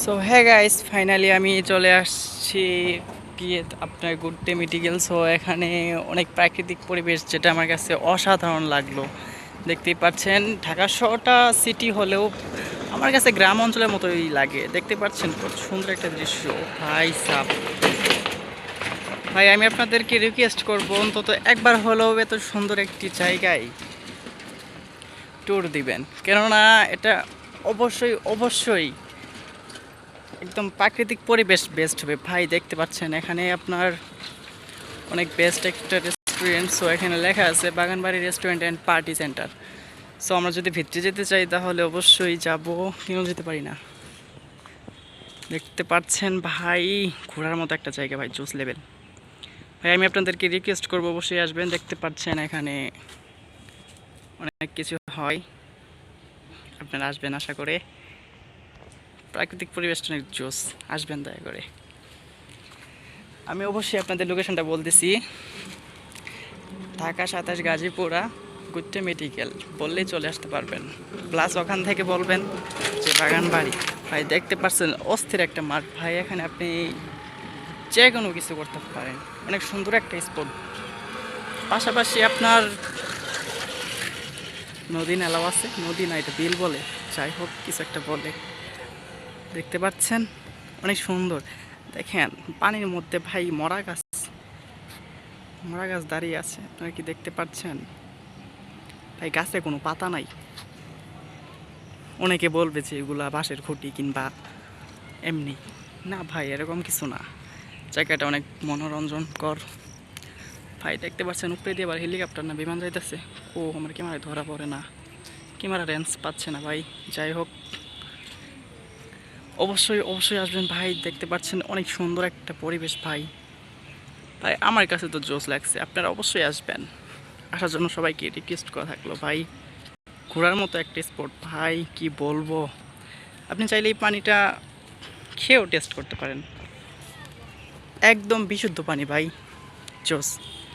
So হ্যাঁ guys, finally আমি চলে আসছি গিয়ে আপনার গুড ডে মেডিকেল। সো এখানে অনেক প্রাকৃতিক পরিবেশ যেটা আমার কাছে অসাধারণ লাগলো। দেখতেই পাচ্ছেন ঢাকা শহরটা সিটি হলেও আমার কাছে গ্রাম অঞ্চলের মতোই লাগে। দেখতে পাচ্ছেন কত সুন্দর একটা দৃশ্য। ভাই সাব, ভাই আমি আপনাদেরকে রিকোয়েস্ট করব অন্তত একবার হলেও এত সুন্দর একটি জায়গায় ট্যুর দিবেন, কেননা এটা অবশ্যই অবশ্যই একদম প্রাকৃতিক পরিবেশ বেস্ট হবে। ভাই দেখতে পাচ্ছেন এখানে আপনার অনেক বেস্ট একটা রেস্টুরেন্ট। সো এখানে লেখা আছে Baganbari restaurant and party centre. So আমরা যদি ভিতরে যেতে চাই তাহলে অবশ্যই যাব, কেন যেতে পারি না। দেখতে পাচ্ছেন ভাই ঘোরার মতো একটা জায়গা ভাই, জোস লেভেল। ভাই আমি আপনাদেরকে রিকোয়েস্ট করবো অবশ্যই আসবেন। দেখতে পাচ্ছেন এখানে অনেক কিছু হয়, আপনারা আসবেন আশা করে। প্রাকৃতিক পরিবেশটা অনেক জোস, আসবেন দয়া করে। আমি অবশ্যই আপনাদের লোকেশনটা বলতেছি, ঢাকা 27 গাজীপুরা গুড্ডে মেডিকেল বললেই চলে আসতে পারবেন। প্লাস ওখান থেকে বলবেন যে বাগান বাড়ি। ভাই দেখতে পাচ্ছেন অস্থির একটা মাঠ ভাই, এখানে আপনি যে কোনো কিছু করতে পারেন। অনেক সুন্দর একটা স্পট, পাশাপাশি আপনার নদী নালাও আছে। নদী না, এটা বিল বলে, যাই হোক কিছু একটা বলে। দেখতে পাচ্ছেন অনেক সুন্দর। দেখেন পানির মধ্যে ভাই মরা গাছ, মরা গাছ দাঁড়িয়ে আছে, আপনারা কি দেখতে পাচ্ছেন? ভাই গাছে কোনো পাতা নাই। অনেকে বলবে যে এগুলা বাঁশের খুঁটি কিংবা এমনি, না ভাই এরকম কিছু না। জায়গাটা অনেক মনোরঞ্জনকর। ভাই দেখতে পাচ্ছেন উপরে দিয়ে আবার হেলিকপ্টার না বিমান যাইতেছে। ও আমার ক্যামেরায় ধরা পড়ে না, ক্যামেরা রেঞ্জ পাচ্ছে না ভাই। যাই হোক অবশ্যই অবশ্যই আসবেন ভাই। দেখতে পাচ্ছেন অনেক সুন্দর একটা পরিবেশ ভাই। ভাই আমার কাছে তো জোস লাগছে, আপনারা অবশ্যই আসবেন। আসার জন্য সবাইকে রিকোয়েস্ট করা থাকলো ভাই। ঘোরার মতো একটা স্পট ভাই, কি বলবো। আপনি চাইলে এই পানিটা খেয়েও টেস্ট করতে পারেন, একদম বিশুদ্ধ পানি ভাই, জোস।